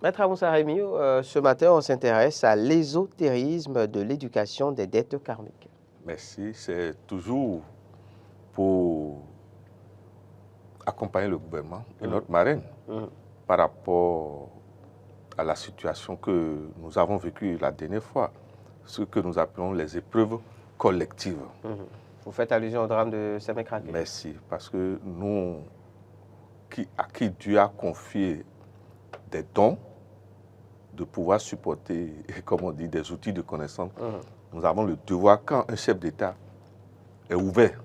Maître Amoussa Rémy, ce matin, on s'intéresse à l'ésotérisme de l'éducation des dettes karmiques. Merci. C'est toujours pour accompagner le gouvernement et notre marraine par rapport à la situation que nous avons vécue la dernière fois, ce que nous appelons les épreuves collectives. Vous faites allusion au drame de Sémékraké. Merci, parce que nous, à qui Dieu a confié des dons, de pouvoir supporter, comme on dit, des outils de connaissance, nous avons le devoir, quand un chef d'État est ouvert,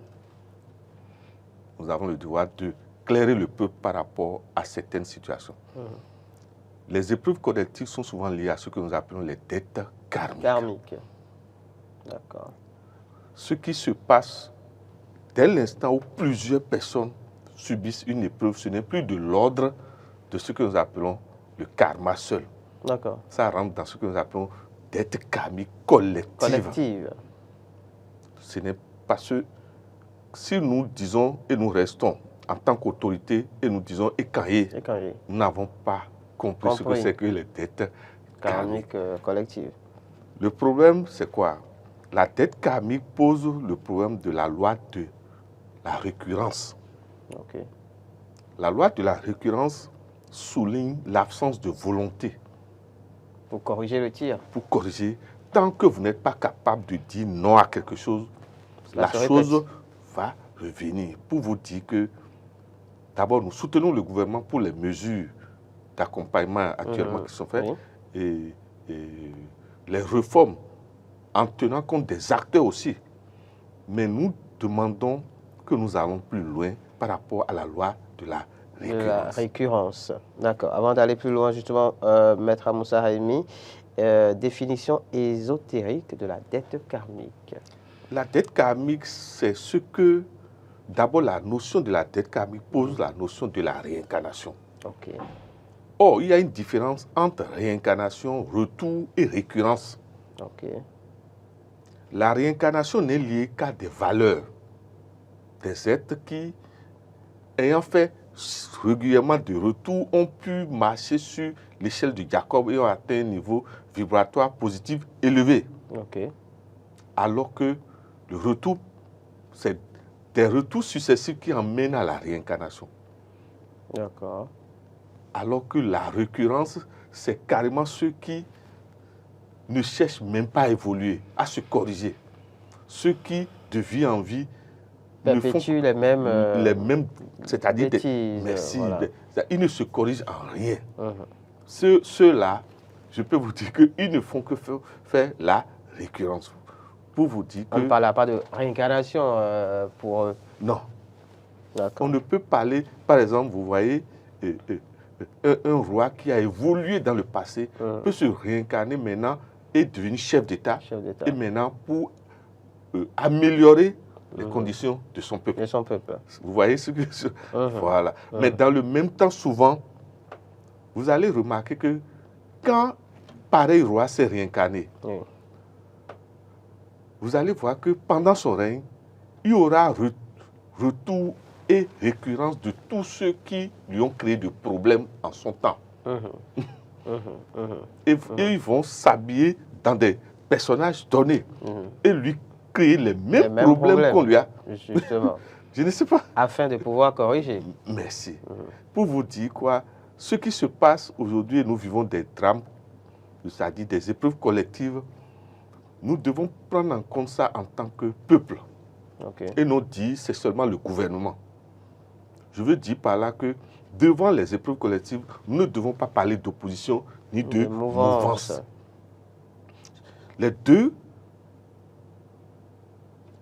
nous avons le devoir de clairer le peuple par rapport à certaines situations. Les épreuves collectives sont souvent liées à ce que nous appelons les dettes karmiques. D'accord. Ce qui se passe dès l'instant où plusieurs personnes subissent une épreuve, ce n'est plus de l'ordre de ce que nous appelons le karma seul. D'accord. Ça rentre dans ce que nous appelons dettes karmiques collectives. Ce n'est pas ce... Si nous disons et nous restons en tant qu'autorité et nous disons écaillés, nous n'avons pas compris ce que c'est que les dettes karmiques collectives. Le problème, c'est quoi? La dette karmique pose le problème de la loi de la récurrence. La loi de la récurrence souligne l'absence de volonté. Pour corriger le tir. Pour corriger. Tant que vous n'êtes pas capable de dire non à quelque chose, la chose va revenir. Pour vous dire que, d'abord, nous soutenons le gouvernement pour les mesures d'accompagnement actuellement qui sont faites et les réformes en tenant compte des acteurs aussi. Mais nous demandons que nous allons plus loin par rapport à la loi de la récurrence. D'accord. Avant d'aller plus loin, justement, Maître Amoussa Rémy, définition ésotérique de la dette karmique. La dette karmique, c'est ce que, d'abord, la notion de la dette karmique pose la notion de la réincarnation. Or, il y a une différence entre réincarnation, retour et récurrence. La réincarnation n'est liée qu'à des valeurs, des êtres qui, ayant fait régulièrement de retour, ont pu marcher sur l'échelle de Jacob et ont atteint un niveau vibratoire positif élevé. Alors que le retour, c'est des retours successifs qui emmènent à la réincarnation. Alors que la récurrence, c'est carrément ceux qui ne cherchent même pas à évoluer, à se corriger. Ceux qui, de vie en vie, perpétuent les mêmes c'est-à-dire bêtises, ils ne se corrigent en rien. Ceux-là, je peux vous dire qu'ils ne font que faire la récurrence. Pour vous dire que... On ne parle pas de réincarnation pour eux. Non. On ne peut parler, par exemple, vous voyez, un roi qui a évolué dans le passé peut se réincarner maintenant et devenir chef d'État. Et maintenant, pour améliorer les conditions de son peuple. Vous voyez ce que... Voilà. Mais dans le même temps, souvent, vous allez remarquer que quand pareil roi s'est réincarné, vous allez voir que pendant son règne, il y aura retour et récurrence de tous ceux qui lui ont créé des problèmes en son temps. Et ils vont s'habiller dans des personnages donnés et lui créer les mêmes problèmes qu'on lui a. Justement. Je ne sais pas. Afin de pouvoir corriger. Merci. Pour vous dire quoi, ce qui se passe aujourd'hui, nous vivons des drames, c'est-à-dire des épreuves collectives. Nous devons prendre en compte ça en tant que peuple. Et non dire c'est seulement le gouvernement. Je veux dire par là que devant les épreuves collectives, nous ne devons pas parler d'opposition ni de mouvance. Les deux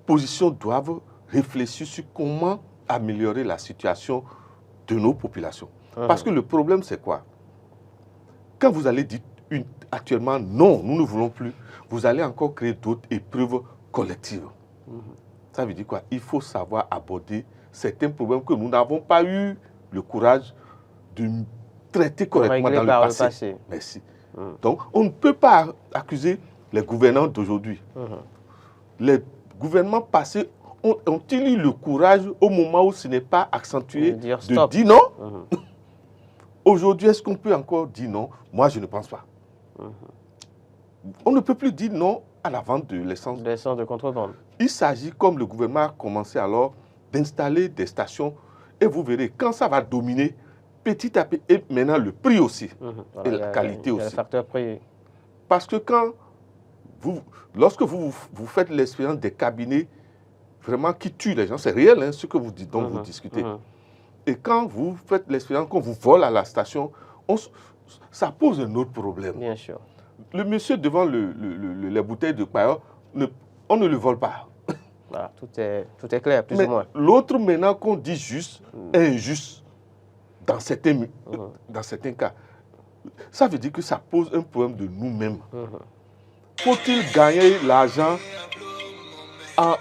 positions doivent réfléchir sur comment améliorer la situation de nos populations. Parce que le problème, c'est quoi? Quand vous allez dire actuellement non, nous ne voulons plus, vous allez encore créer d'autres épreuves collectives. Ça veut dire quoi? Il faut savoir aborder certains problèmes que nous n'avons pas eu le courage de traiter correctement dans le passé. Merci. Donc, on ne peut pas accuser les gouvernants d'aujourd'hui. Les gouvernements passés ont-ils eu le courage, au moment où ce n'est pas accentué, de dire non? Aujourd'hui, est-ce qu'on peut encore dire non? Moi, je ne pense pas. On ne peut plus dire non à la vente de l'essence. L'essence de contrebande. Il s'agit, comme le gouvernement a commencé alors, d'installer des stations. Et vous verrez, quand ça va dominer, petit à petit, et maintenant le prix aussi, Voilà, et la qualité il y a le aussi. facteur prix. Parce que lorsque vous faites l'expérience des cabinets vraiment qui tuent les gens, c'est réel ce que vous dites, dont vous discutez. Et quand vous faites l'expérience, qu'on vous vole à la station, ça pose un autre problème. Bien sûr. Le monsieur devant les bouteilles de paillot, on ne le vole pas. Voilà, tout est clair, plus Mais ou moins. l'autre maintenant qu'on dit juste est injuste dans certains cas. Ça veut dire que ça pose un problème de nous-mêmes. Faut-il gagner l'argent en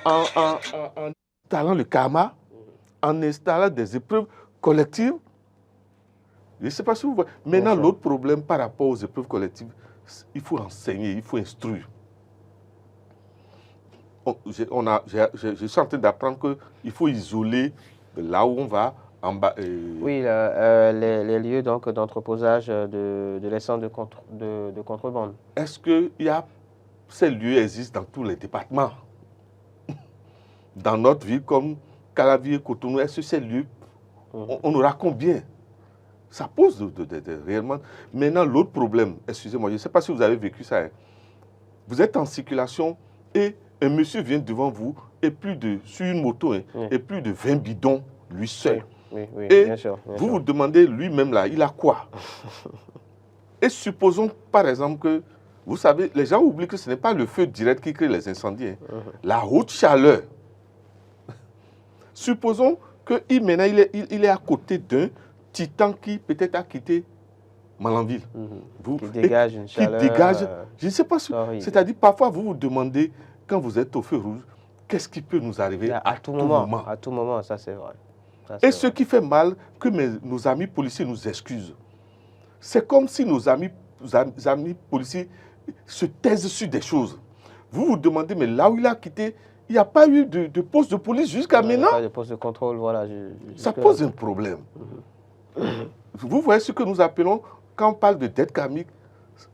installant le karma, en installant des épreuves collectives? Je ne sais pas si vous voyez. Maintenant, l'autre problème par rapport aux épreuves collectives, il faut enseigner, il faut instruire. Je suis en train d'apprendre qu'il faut isoler de là où on va en bas. Oui, les lieux d'entreposage de l'essence de contrebande. Est-ce que ces lieux existent dans tous les départements? Dans notre ville, comme Calavi et Cotonou, est-ce que ces lieux, on aura combien? Ça pose réellement. Maintenant, l'autre problème, excusez-moi, je ne sais pas si vous avez vécu ça. Vous êtes en circulation et un monsieur vient devant vous et sur une moto, et plus de 20 bidons, lui seul. Oui, et bien sûr. Vous demandez lui-même là, il a quoi? Et supposons par exemple que, vous savez, les gens oublient que ce n'est pas le feu direct qui crée les incendies. La haute chaleur. Supposons que maintenant il est à côté d'un titan qui peut-être a quitté Malanville. Qui dégage une chaleur. Qui dégage, je ne sais pas, c'est-à-dire parfois vous vous demandez, quand vous êtes au feu rouge, qu'est-ce qui peut nous arriver à tout moment? À tout moment, ça c'est vrai. Et ce qui fait mal, que nos amis policiers nous excusent. C'est comme si nos amis policiers se taisent sur des choses. Vous vous demandez, mais là où il a quitté, il n'y a pas eu de poste de police jusqu'à maintenant. Il n'y a pas de poste de contrôle, voilà. Ça pose un problème. Vous voyez ce que nous appelons, quand on parle de dette karmique,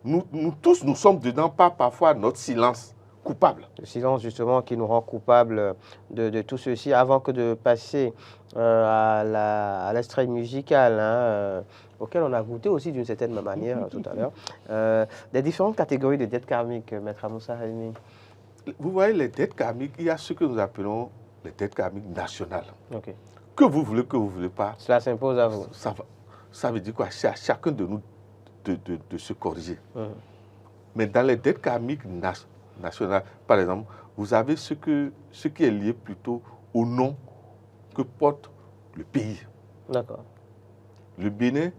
nous tous, nous sommes dedans par parfois notre silence coupable. Le silence, justement, qui nous rend coupables de tout ceci. Avant que de passer à l'extrait musical, auquel on a goûté aussi d'une certaine manière tout à l'heure, des différentes catégories de dettes karmiques, Maître Moussa Halimi. Vous voyez, les dettes karmiques, il y a ce que nous appelons les dettes karmiques nationales. Okay. Que vous voulez, que vous ne voulez pas. Cela s'impose à vous. Ça veut dire quoi? C'est à chacun de nous de se corriger. Mais dans les dettes karmiques nationales, par exemple, vous avez ce qui est lié plutôt au nom que porte le pays. D'accord. Le Bénin,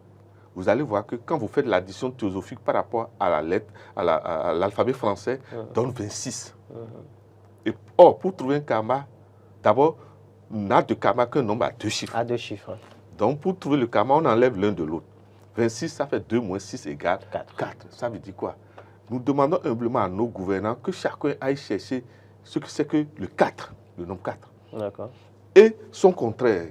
vous allez voir que quand vous faites l'addition théosophique par rapport à la lettre, à l'alphabet français, donne 26. Or, pour trouver un karma, d'abord, on n'a de karma qu'un nombre à 2 chiffres. À 2 chiffres. Donc, pour trouver le karma, on enlève l'un de l'autre. 26, ça fait 2 moins 6 égale 4. Ça veut dire quoi? Nous demandons humblement à nos gouvernants que chacun aille chercher ce que c'est que le 4, le nombre 4. D'accord. Et son contraire.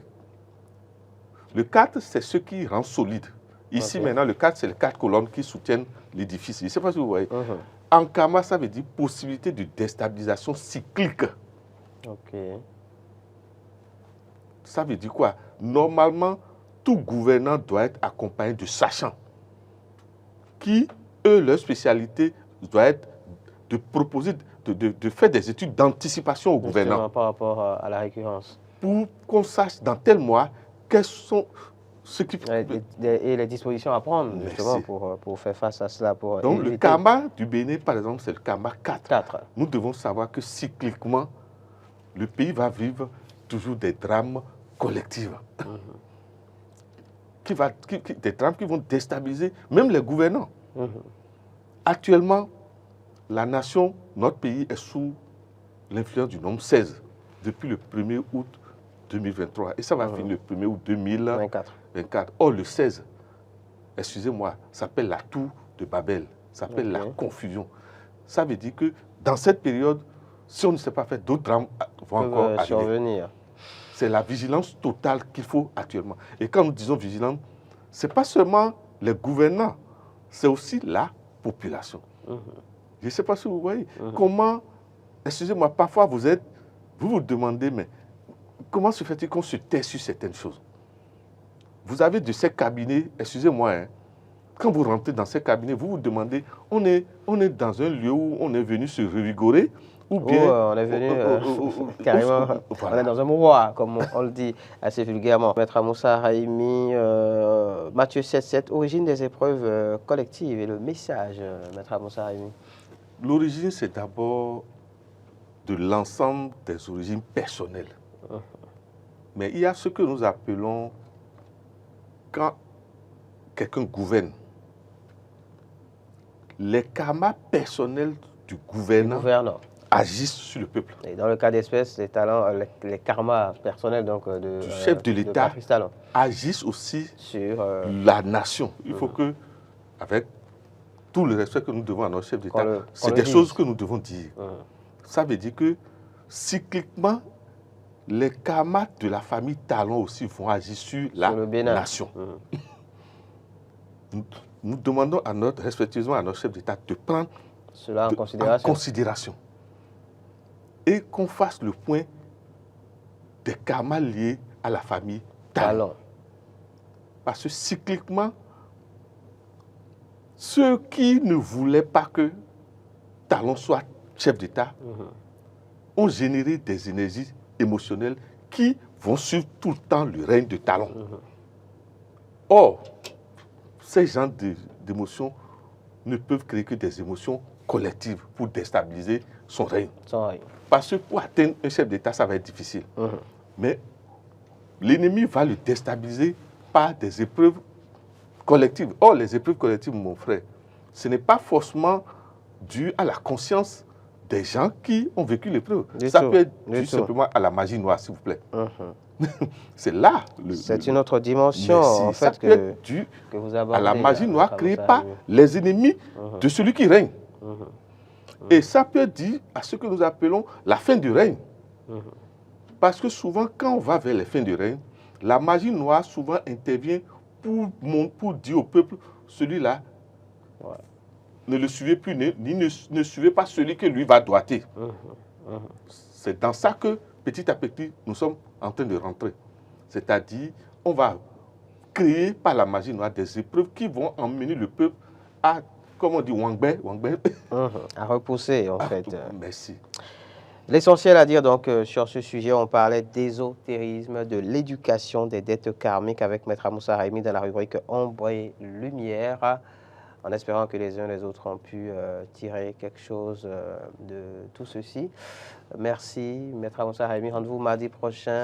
Le 4, c'est ce qui rend solide. Ici, maintenant, le 4, c'est les 4 colonnes qui soutiennent l'édifice. Je ne sais pas si vous voyez. En karma, ça veut dire possibilité de déstabilisation cyclique. Ok. Ça veut dire quoi? Normalement, tout gouvernant doit être accompagné de sachants qui, eux, leur spécialité doit être de proposer, de faire des études d'anticipation au gouvernant. Par rapport à la récurrence. Pour qu'on sache dans tel mois quels sont ceux qui... Et les dispositions à prendre, justement, pour faire face à cela. Donc, le karma du Bénin, par exemple, c'est le karma 4. 4. Nous devons savoir que cycliquement, le pays va vivre toujours des drames collectifs. Des drames qui vont déstabiliser même les gouvernants. Actuellement, la nation, notre pays est sous l'influence du nombre 16 depuis le 1er août 2023. Et ça va finir le 1er août 2024. Or, le 16, excusez-moi, s'appelle la tour de Babel, s'appelle la confusion. Ça veut dire que dans cette période, si on ne s'est pas fait, d'autres drames vont encore arriver. C'est la vigilance totale qu'il faut actuellement. Et quand nous disons vigilance, ce n'est pas seulement les gouvernants, c'est aussi la population. Je ne sais pas si vous voyez. Comment, excusez-moi, parfois vous vous demandez, mais comment se fait-il qu'on se tait sur certaines choses? Vous avez de ces cabinets, excusez-moi, hein, quand vous rentrez dans ces cabinets, vous vous demandez, on est dans un lieu où on est venu se revigorer, ou bien... on est venu carrément, voilà. On est dans un mouroir, comme on le dit assez vulgairement. Maître Moussa Raimi, Matthieu 7.7, origine des épreuves collectives et le message, Maître Moussa Raimi. L'origine, c'est d'abord de l'ensemble des origines personnelles. Mais il y a ce que nous appelons, quand quelqu'un gouverne, les karmas personnels du gouvernant agissent sur le peuple. Et dans le cas d'espèce, les talents, les karmas personnels donc, du chef de l'État agissent aussi sur la nation. Il faut que, avec tout le respect que nous devons à notre chef d'État, c'est des choses que nous devons dire. Ça veut dire que cycliquement, les karmas de la famille Talon aussi vont agir sur la nation. Nous demandons respectivement à notre chef d'État de prendre cela en considération. Et qu'on fasse le point des karmas liés à la famille Talon. Parce que cycliquement, ceux qui ne voulaient pas que Talon soit chef d'État ont généré des énergies émotionnelles qui vont suivre tout le temps le règne de Talon. Or, ces genres d'émotions ne peuvent créer que des émotions collectives pour déstabiliser son règne. Parce que pour atteindre un chef d'État, ça va être difficile. Mais l'ennemi va le déstabiliser par des épreuves collectives. Or, les épreuves collectives, mon frère, ce n'est pas forcément dû à la conscience des gens qui ont vécu l'épreuve. Ça peut être dû simplement à la magie noire, s'il vous plaît. C'est là. C'est une autre dimension, en fait, ça peut être dû que vous abordez, à la magie noire créée par les ennemis de celui qui règne. Et ça peut être dû à ce que nous appelons la fin du règne. Parce que souvent, quand on va vers les fins du règne, la magie noire souvent intervient pour dire au peuple, celui-là, ne le suivez plus, ne suivez pas celui que lui va droiter. C'est dans ça que, petit à petit, nous sommes en train de rentrer. C'est-à-dire, on va créer par la magie noire des épreuves qui vont emmener le peuple à, comme on dit, Wangbe, à repousser, en fait. Merci. L'essentiel à dire donc sur ce sujet, on parlait d'ésotérisme, de l'éducation des dettes karmiques avec Maître Moussa Raimi dans la rubrique Ombre et Lumière, en espérant que les uns et les autres ont pu tirer quelque chose de tout ceci. Merci, Maître Moussa Raimi. Rendez-vous mardi prochain.